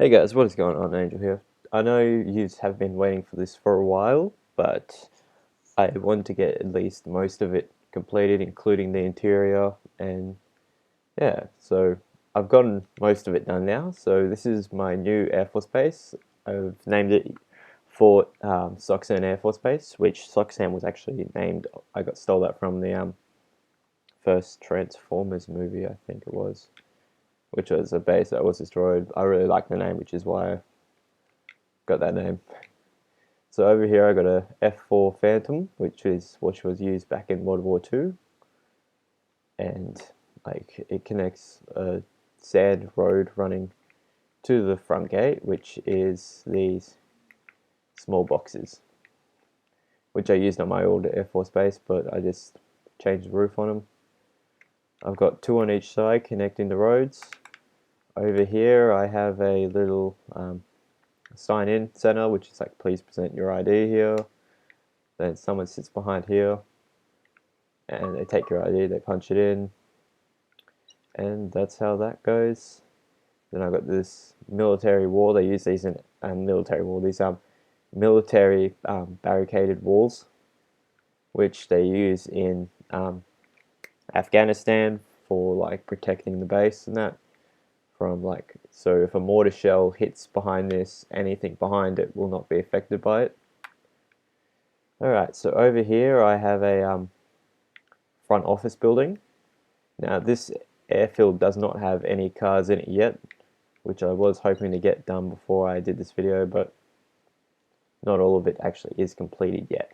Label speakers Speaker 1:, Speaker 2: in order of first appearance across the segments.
Speaker 1: Hey guys, what is going on? Angel here. I know you have been waiting for this for a while, but I want to get at least most of it completed, including the interior, and yeah, so I've gotten most of it done now. So this is my new Air Force Base. I've named it Fort Soccent Air Force Base, which Soccent was actually named. I got stole that from the first Transformers movie, I think it was, which was a base that was destroyed. I really like the name, which is why I got that name. So over here I got a F4 Phantom, which was used back in World War II, and like it connects a sand road running to the front gate, which is these small boxes, which I used on my old Air Force base, but I just changed the roof on them. I've got two on each side connecting the roads. Over here I have a little sign-in center, which is like please present your ID here. Then someone sits behind here and they take your ID, they punch it in, and that's how that goes. Then I've got this military wall. They use these in military wall. These are military barricaded walls, which they use in Afghanistan for like protecting the base and that from like, so if a mortar shell hits behind this, anything behind it will not be affected by it. Alright, so over here I have a front office building. Now this airfield does not have any cars in it yet, which I was hoping to get done before I did this video, but not all of it actually is completed yet.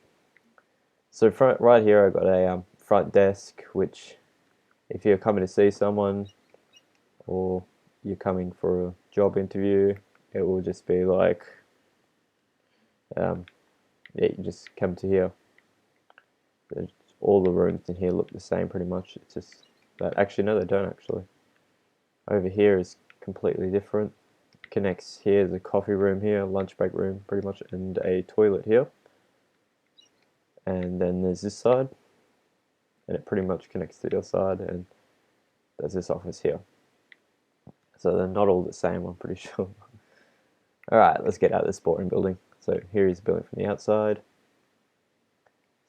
Speaker 1: So right here I got a front desk, which if you're coming to see someone or you're coming for a job interview, it will just be like, yeah, you just come to here. All the rooms in here look the same pretty much. It's just that, actually no, they don't actually. Over here is completely different. Connects here, there's a coffee room here, lunch break room pretty much, and a toilet here. And then there's this side, and it pretty much connects to the other side, and there's this office here. So they're not all the same, I'm pretty sure. Alright, let's get out of this boring building. So here is the building from the outside.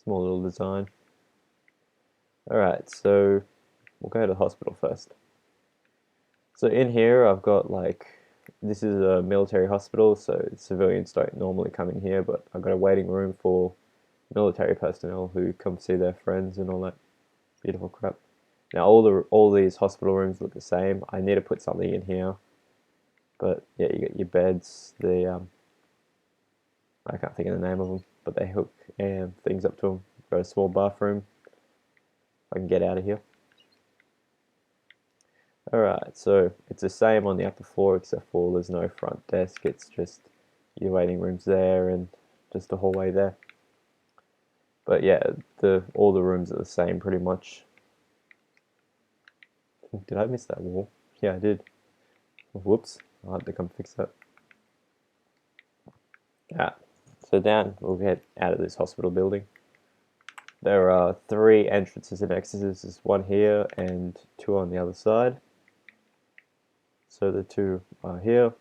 Speaker 1: Small little design. Alright, so we'll go to the hospital first. So in here I've got like, this is a military hospital, so civilians don't normally come in here, but I've got a waiting room for military personnel who come see their friends and all that beautiful crap. Now all these hospital rooms look the same. I need to put something in here, but yeah, you get your beds. I can't think of the name of them, but they hook things up to them. Got a small bathroom. I can get out of here. Alright, so it's the same on the upper floor except for there's no front desk. It's just your waiting rooms there and just a hallway there. But yeah, all the rooms are the same pretty much. Did I miss that wall? Yeah, I did. Whoops, I'll have to come fix that. Yeah, so down, we'll get out of this hospital building. There are 3 entrances and exits. There's one here and 2 on the other side. So the 2 are here.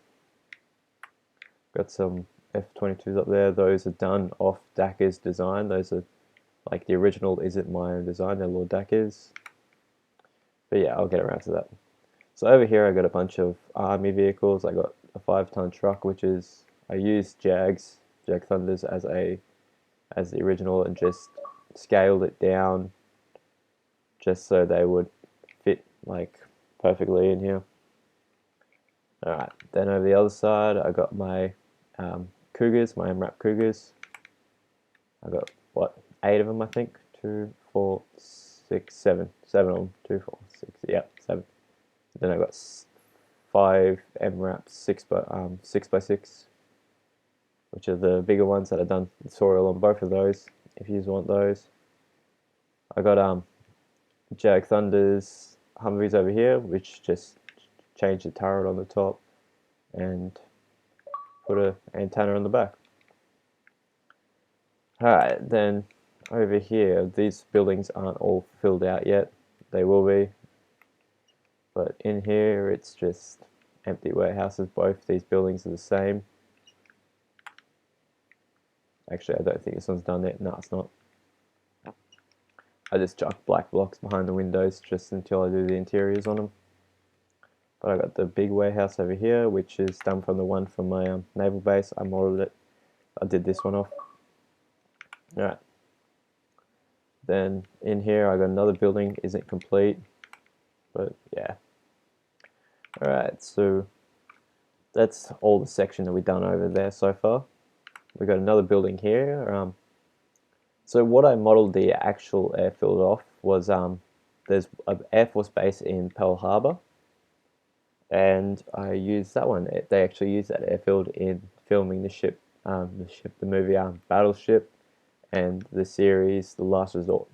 Speaker 1: Got some F-22s up there. Those are done off Dakker's design. Those are like the original isn't my own design, they're Lord Dakker's. But yeah, I'll get around to that. So over here I got a bunch of army vehicles. I got a 5-ton truck, which is, I used Jag Thunders as the original and just scaled it down just so they would fit like perfectly in here. Alright, then over the other side I got my Cougars, my MRAP Cougars. I got what, 8 of them I think? 2, 4, 6, 7. 7 of them. 2, 4, 6. Yeah, 7. Then I got 5 MRAPs 6x6, which are the bigger ones that I've done tutorial on both of those. If you want those, I got Jag Thunders Humvees over here, which just change the turret on the top and put an antenna on the back. Alright, then over here, these buildings aren't all filled out yet. They will be. But in here, it's just empty warehouses. Both these buildings are the same. Actually, I don't think this one's done yet. No, it's not. I just chuck black blocks behind the windows just until I do the interiors on them. But I got the big warehouse over here, which is done from the one from my naval base. I modeled it. I did this one off. Alright. Then in here I got another building, isn't complete. But yeah. Alright, so that's all the section that we've done over there so far. We got another building here. So what I modeled the actual airfield off was there's an Air Force base in Pearl Harbor, and I used that one. They actually used that airfield in filming the movie Battleship, and the series The Last Resort.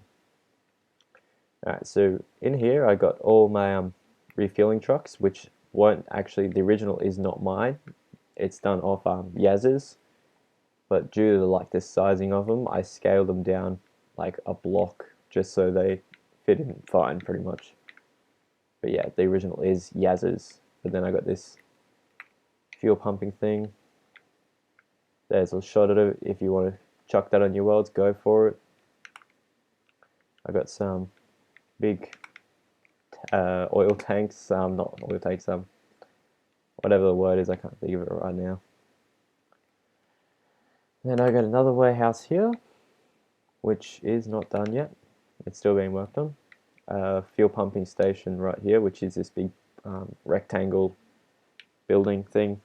Speaker 1: Alright, so in here I got all my refueling trucks, which weren't actually, the original is not mine. It's done off Yaz's. But due to like the sizing of them, I scaled them down like a block just so they fit in fine, pretty much. But yeah, the original is Yaz's. But then I got this fuel pumping thing. There's a shot of it. If you want to chuck that on your worlds, go for it. I got some big oil tanks. Not oil tanks. Whatever the word is, I can't think of it right now. Then I got another warehouse here, which is not done yet. It's still being worked on. Fuel pumping station right here, which is this big rectangle building thing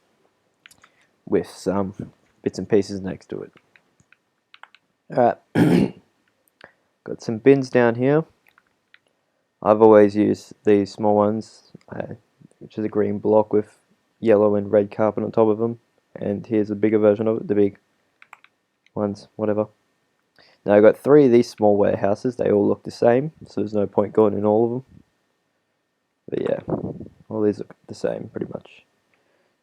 Speaker 1: with some bits and pieces next to it. Alright, got some bins down here. I've always used these small ones, which is a green block with yellow and red carpet on top of them. And here's a bigger version of it, the big ones, whatever. Now I've got 3 of these small warehouses. They all look the same, so there's no point going in all of them. But yeah, all these look the same pretty much.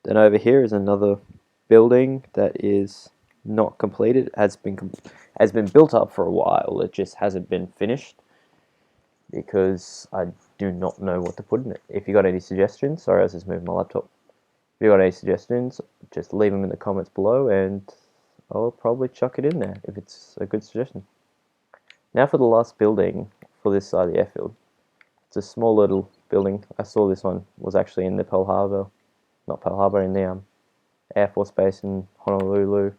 Speaker 1: Then over here is another building that is not completed. It has been built up for a while. It just hasn't been finished because I do not know what to put in it. If you got any suggestions, sorry, I was just moving my laptop. If you got any suggestions, just leave them in the comments below, and I'll probably chuck it in there if it's a good suggestion. Now for the last building for this side of the airfield. It's a small little building. I saw this one was actually in the Pearl Harbor, not Pearl Harbor, in the Air Force Base in Honolulu.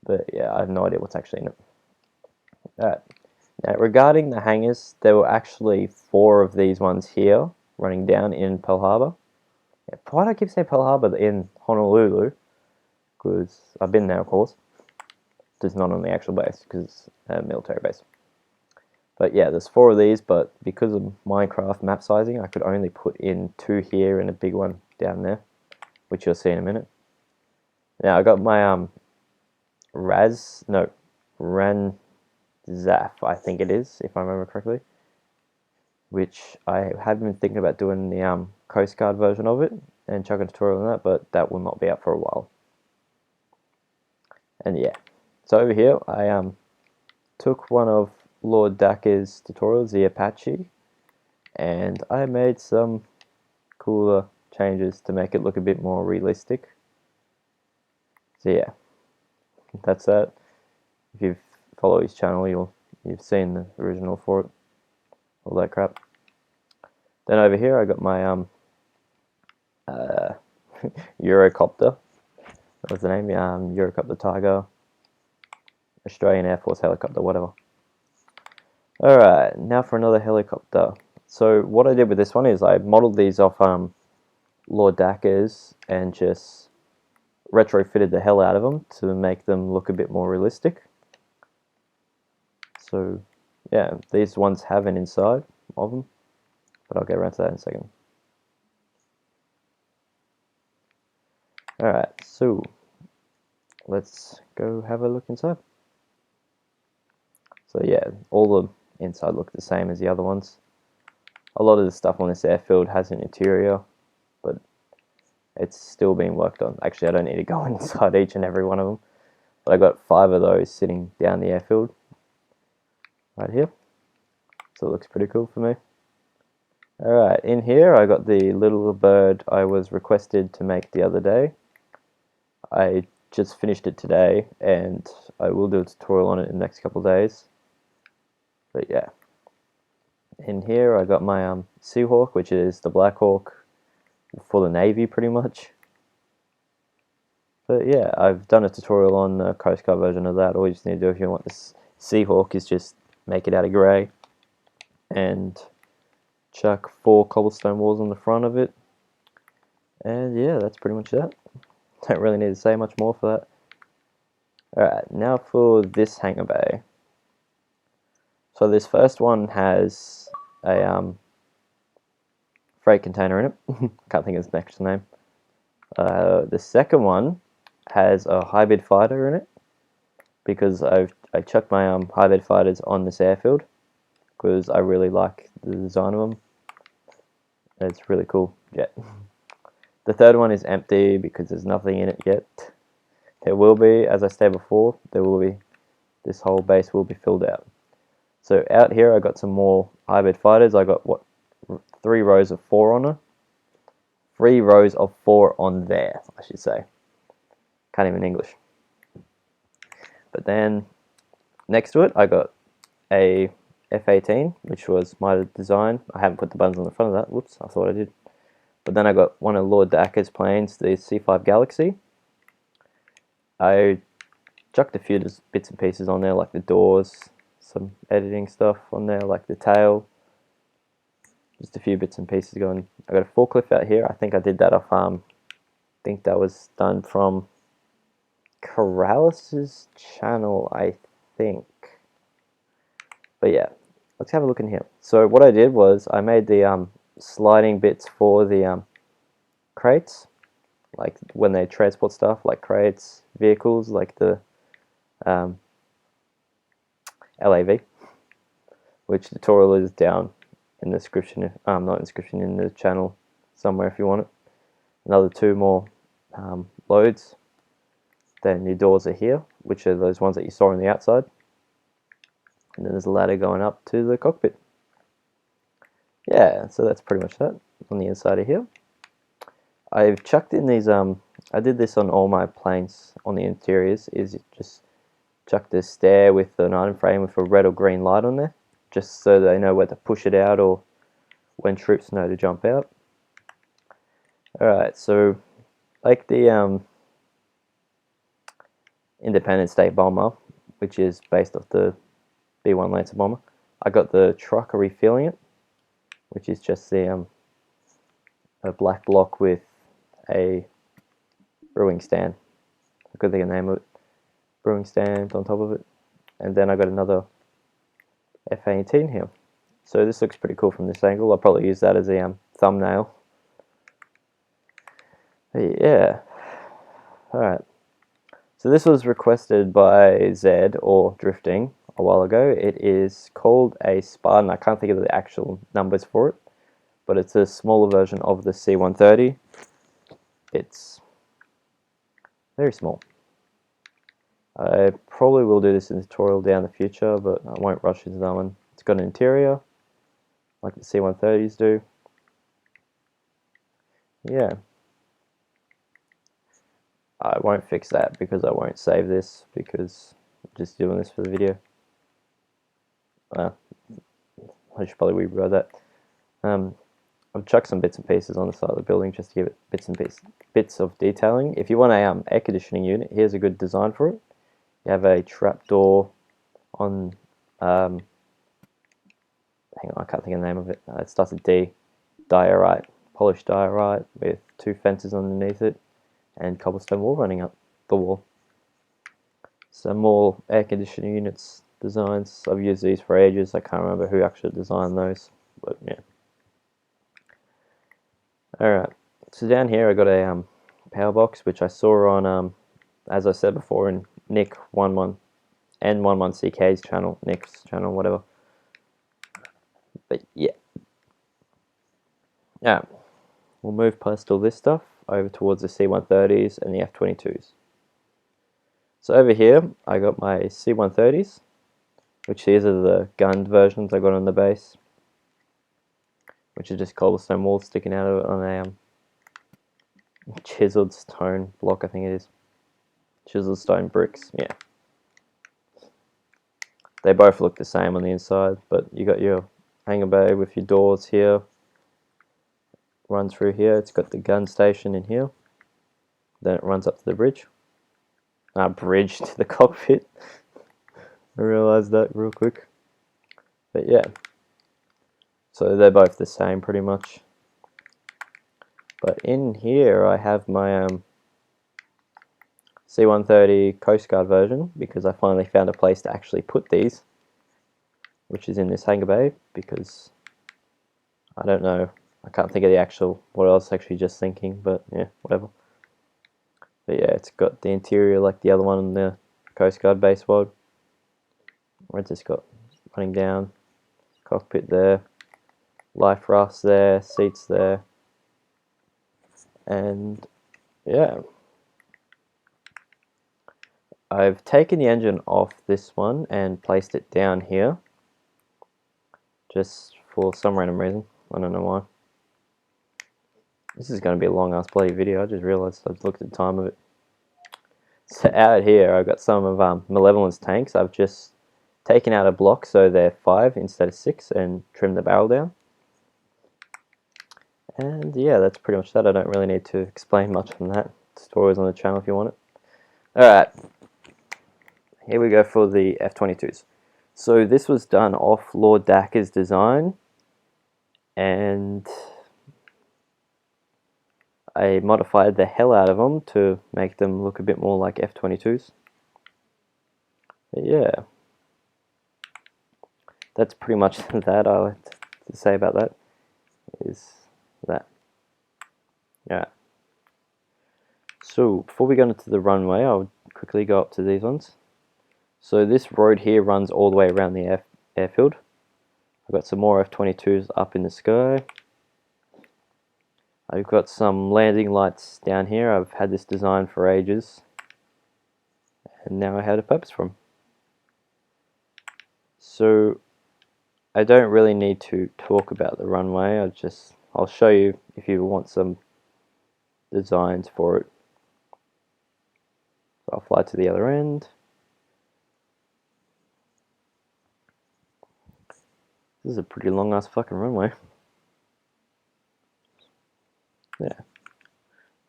Speaker 1: But yeah, I have no idea what's actually in it. Alright. Now regarding the hangars, there were actually 4 of these ones here running down in Pearl Harbor. Yeah, why do I keep saying Pearl Harbor in Honolulu? Because I've been there, of course. Just not on the actual base, because it's a military base. But yeah, there's 4 of these, but because of Minecraft map sizing, I could only put in 2 here and a big one down there, which you'll see in a minute. Now I got my Ranzaf, I think it is, if I remember correctly, which I have been thinking about doing the Coast Guard version of it and chucking a tutorial on that, but that will not be out for a while. And yeah, so over here I took one of Lord Dacre's tutorials, the Apache, and I made some cooler changes to make it look a bit more realistic. So yeah, that's that. If you've followed his channel, you've seen the original for it, all that crap. Then over here I got my Eurocopter. What's the name? Eurocopter Tiger, Australian Air Force helicopter, whatever. Alright, now for another helicopter. So what I did with this one is I modeled these off Lord Dacre's and just retrofitted the hell out of them to make them look a bit more realistic. So yeah, these ones have an inside of them, but I'll get around to that in a second. Alright, so let's go have a look inside. So yeah, all the inside look the same as the other ones. A lot of the stuff on this airfield has an interior, but it's still being worked on. Actually, I don't need to go inside each and every one of them, but I got 5 of those sitting down the airfield right here, so it looks pretty cool for me. Alright, in here I got the little bird I was requested to make the other day. I just finished it today, and I will do a tutorial on it in the next couple of days. But yeah. In here I got my Seahawk, which is the Black Hawk for the Navy pretty much. But yeah, I've done a tutorial on the Coast Guard version of that. All you just need to do if you want this Seahawk is just make it out of grey and chuck 4 cobblestone walls on the front of it. And yeah, that's pretty much that. Don't really need to say much more for that. Alright, now for this hangar bay. So this first one has a freight container in it. Can't think of its next name. The second one has a hybrid fighter in it, because I chucked my hybrid fighters on this airfield because I really like the design of them. It's really cool jet. The third one is empty because there's nothing in it yet. There will be, as I said before, this whole base will be filled out. So out here I got some more hybrid fighters. I got 3 rows of 4 on her. 3 rows of 4 on there, I should say. Can't even English. But then next to it I got a F-18, which was my design. I haven't put the buttons on the front of that. Whoops, I thought I did. But then I got one of Lord Dacre's planes, the C5 Galaxy. I chucked a few bits and pieces on there, like the doors, some editing stuff on there, like the tail. Just a few bits and pieces going. I got a forklift out here. I think I did that off, I think that was done from Corralis's channel, I think. But yeah, let's have a look in here. So what I did was I made the sliding bits for the crates, like when they transport stuff, like crates, vehicles, like the LAV, which tutorial is down in the description, not in the description, in the channel somewhere if you want it. Another 2 more loads. Then your doors are here, which are those ones that you saw on the outside. And then there's a ladder going up to the cockpit. Yeah, so that's pretty much that on the inside of here. I've chucked in these, I did this on all my planes on the interiors, is just chucked a stair with an item frame with a red or green light on there, just so they know where to push it out or when troops know to jump out. Alright, so like the Independence Day bomber, which is based off the B-1 Lancer bomber, I got the trucker refueling it, which is just the a black block with a brewing stand. I couldn't think of the name of it. Brewing stand on top of it. And then I got another F-18 here. So this looks pretty cool from this angle. I'll probably use that as a thumbnail. But yeah. Alright. So this was requested by Zed, or Drifting, a while ago. It is called a Spartan. I can't think of the actual numbers for it, but it's a smaller version of the C-130. It's very small. I probably will do this in a tutorial down the future, but I won't rush into that one. It's got an interior, like the C-130s do. Yeah. I won't fix that because I won't save this, because I'm just doing this for the video. I should probably rewrite that. I've chucked some bits and pieces on the side of the building just to give it bits of detailing. If you want a air conditioning unit, here's a good design for it. You have a trapdoor on, hang on, I can't think of the name of it. It starts with D. Diorite, polished diorite with 2 fences underneath it and cobblestone wall running up the wall. Some more air conditioning units designs. I've used these for ages. I can't remember who actually designed those, but yeah. Alright, so down here I got a power box, which I saw on, as I said before, in Nick11 and 11CK's channel, Nick's channel, whatever. But yeah. Yeah, we'll move past all this stuff over towards the C-130s and the F-22s. So over here I got my C-130s, which these are the gunned versions I got on the base. which is just cobblestone walls sticking out of it on a chiseled stone block, I think it is. Chiseled stone bricks, yeah. They both look the same on the inside, but you got your hangar bay with your doors here. Runs through here. It's got the gun station in here. Then it runs up to the bridge. Bridge to the cockpit. I realised that real quick. But yeah. So they're both the same pretty much. But in here I have my C-130 Coast Guard version, because I finally found a place to actually put these, which is in this hangar bay, because I don't know, I can't think of the actual, what I was actually just thinking, but yeah, whatever. But yeah, it's got the interior like the other one in the Coast Guard base world, where it's just got running down, cockpit there, life rafts there, seats there, and yeah. I've taken the engine off this one and placed it down here, just for some random reason. I don't know why. This is going to be a long ass bloody video. I just realised I've looked at the time of it. So out here I've got some of Malevolence tanks. I've just taken out a block so they're 5 instead of 6 and trimmed the barrel down. And yeah, that's pretty much that. I don't really need to explain much on that. The story's on the channel if you want it. Alright, here we go for the F-22s. So this was done off Lord Dacker's design, and I modified the hell out of them to make them look a bit more like F-22s. But yeah, that's pretty much that I like to say about that, is that. Yeah. So before we go into the runway, I'll quickly go up to these ones. So this road here runs all the way around the airfield. I've got some more F-22s up in the sky. I've got some landing lights down here. I've had this design for ages, and now I had a purpose for them. So I don't really need to talk about the runway. I'll show you if you want some designs for it. So I'll fly to the other end. This is a pretty long ass fucking runway. Yeah.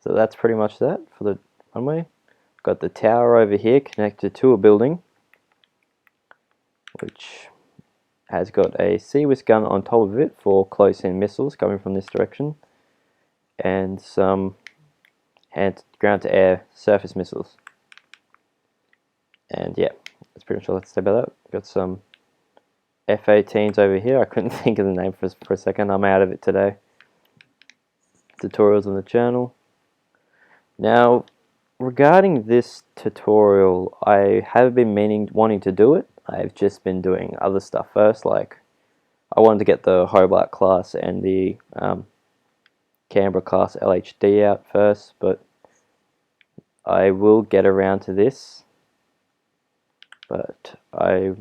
Speaker 1: So that's pretty much that for the runway. Got the tower over here connected to a building, which has got a Sea-Whisk gun on top of it for close-in missiles coming from this direction, and some ground-to-air surface missiles. And yeah, that's pretty much all I have to say about that. Got some F-18s over here. I couldn't think of the name for a second. I'm out of it today. Tutorials on the channel. Now, regarding this tutorial, I have been wanting to do it. I've just been doing other stuff first, like I wanted to get the Hobart class and the Canberra class LHD out first, but I will get around to this, but I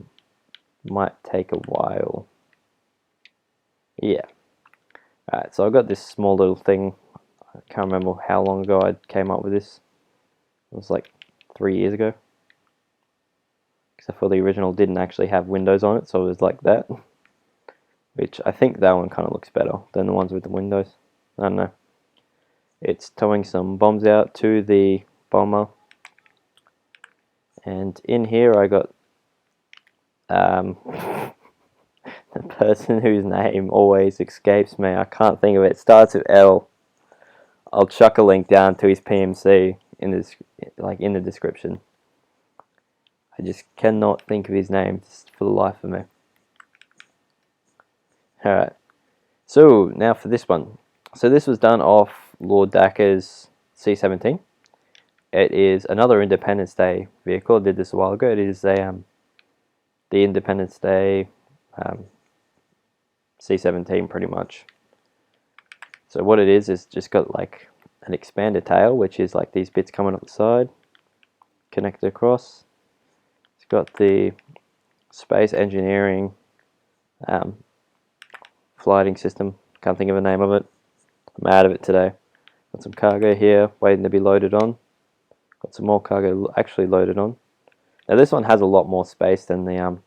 Speaker 1: might take a while. Yeah. Alright, so I've got this small little thing. I can't remember how long ago I came up with this. It was like 3 years ago. Except for the original didn't actually have windows on it, so it was like that. Which I think that one kind of looks better than the ones with the windows. I don't know. It's towing some bombs out to the bomber. And in here I got the person whose name always escapes me. I can't think of it. It starts with L. I'll chuck a link down to his PMC in this, like in the description. I just cannot think of his name just for the life of me. Alright, so now for this one. So this was done off Lord Dacker's C-17. It is another Independence Day vehicle. I did this a while ago. It is the Independence Day C-17 pretty much. So what it is just got like an expanded tail, which is like these bits coming up the side, connected across. It's got the space engineering flighting system Can't think of the name of it. I'm out of it today. Got some cargo here waiting to be loaded on. Got some more cargo actually loaded on. Now this one has a lot more space than the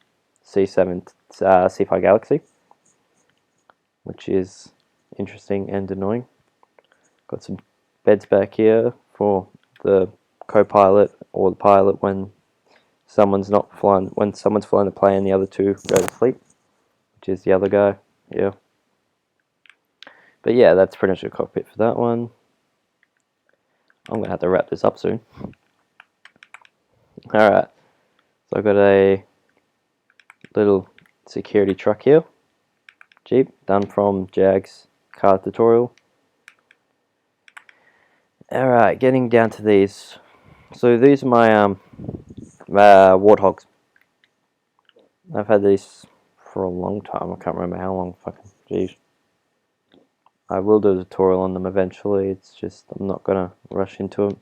Speaker 1: C7 C5 Galaxy, which is interesting and annoying. Got some beds back here for the co-pilot or the pilot when someone's flying the plane, the other two go to sleep, which is the other guy. Yeah. But yeah, that's pretty much the cockpit for that one. I'm gonna have to wrap this up soon. Alright, so I've got a little security truck here, Jeep, done from Jag's car tutorial. Alright, getting down to these. So these are my Warthogs. I've had these for a long time. I can't remember how long. Fucking jeez. I will do a tutorial on them eventually. It's just I'm not gonna rush into them.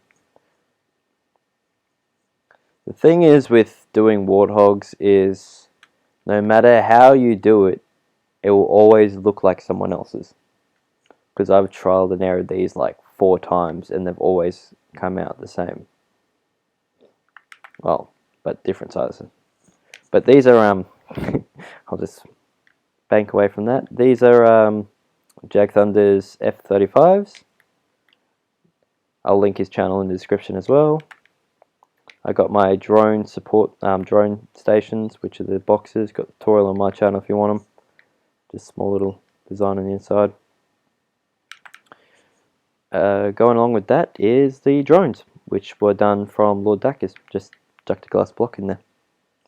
Speaker 1: The thing is with doing Warthogs is no matter how you do it, it will always look like someone else's. Because I've trialed and errored these like 4 times and they've always come out the same. Well, but different sizes. But these are I'll just bank away from that. These are Jag Thunder's F-35s. I'll link his channel in the description as well. I got my drone support drone stations, which are the boxes. Got the tutorial on my channel if you want them. Just small little design on the inside. Going along with that is the drones, which were done from Lord Dacus. Just chucked a glass block in there,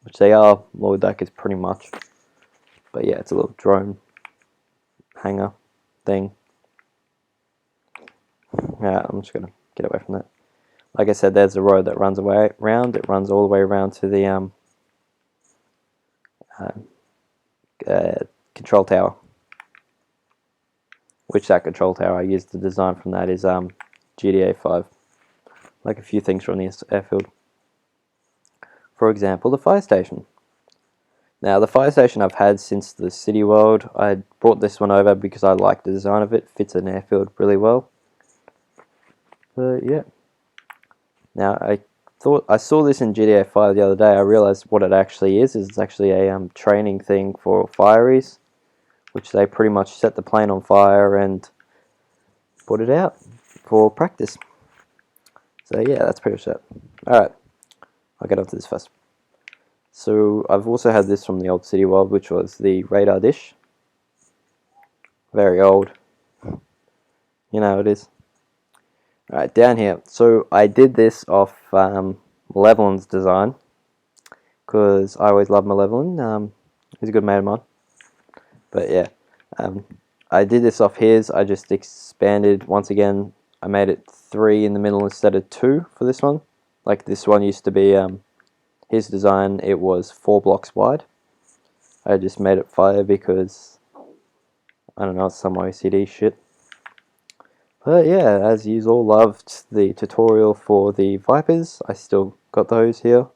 Speaker 1: which they are Lord Dacus pretty much. But yeah, it's a little drone hangar thing. Yeah, I'm just gonna get away from that. Like I said, there's a road that runs away around. It runs all the way around to the control tower. Which that control tower I used the design from that is GTA 5. Like a few things from the airfield. For example, the fire station. Now the fire station I've had since the City World. I brought this one over because I like the design of it. Fits an airfield really well. But yeah. Now I saw this in GTA 5 the other day. I realized what it actually is it's actually a training thing for fireys, which they pretty much set the plane on fire and put it out for practice. So yeah, that's pretty much it. Alright, I'll get onto this first. So I've also had this from the old City World, which was the radar dish. Very old. You know how it is. Alright, down here. So I did this off Malevolent's design, because I always loved Malevolent. He's a good mate of mine. But yeah, I did this off his. I just expanded once again. I made it 3 in the middle instead of 2 for this one. Like this one used to be his design. It was 4 blocks wide. I just made it 5 because I don't know, it's some OCD shit. But yeah, as you all loved the tutorial for the Vipers, I still got those here.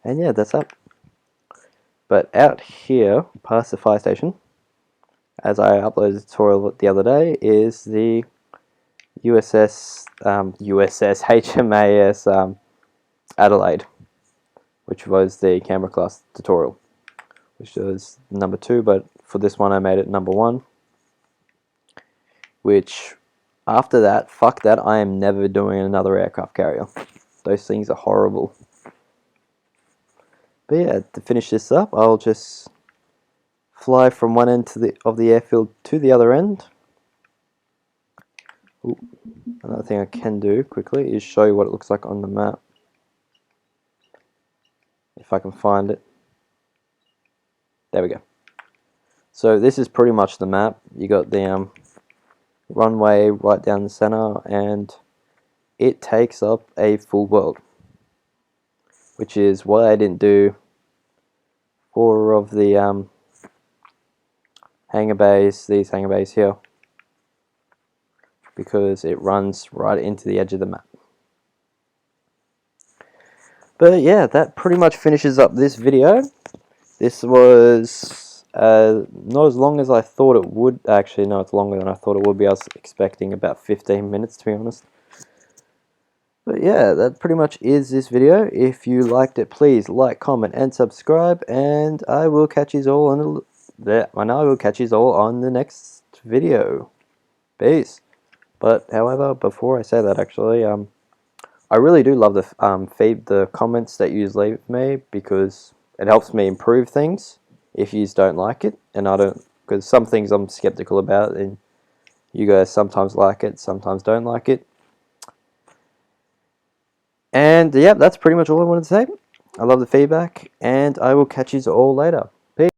Speaker 1: And yeah, that's up. But out here, past the fire station, as I uploaded the tutorial the other day, is the HMAS Adelaide, which was the camera class tutorial, which was number 2, but for this one I made it number 1. Which, after that, fuck that, I am never doing another aircraft carrier. Those things are horrible. But yeah, to finish this up, I'll just fly from one end of the airfield to the other end. Ooh. Another thing I can do quickly is show you what it looks like on the map. If I can find it. There we go. So this is pretty much the map. You got the runway right down the center, and it takes up a full world, which is why I didn't do 4 of the hangar bays, these hangar bays here, because it runs right into the edge of the map. But yeah, that pretty much finishes up this video. This was Not as long as I thought it would. Actually, no, it's longer than I thought it would be. I was expecting about 15 minutes, to be honest. But yeah, that pretty much is this video. If you liked it, please like, comment, and subscribe. And I will catch you all on the next video. Peace. But however, before I say that, actually, I really do love the comments that you leave me, because it helps me improve things. If you don't like it, and I don't, because some things I'm skeptical about, and you guys sometimes like it, sometimes don't like it. And yeah, that's pretty much all I wanted to say. I love the feedback, and I will catch you all later.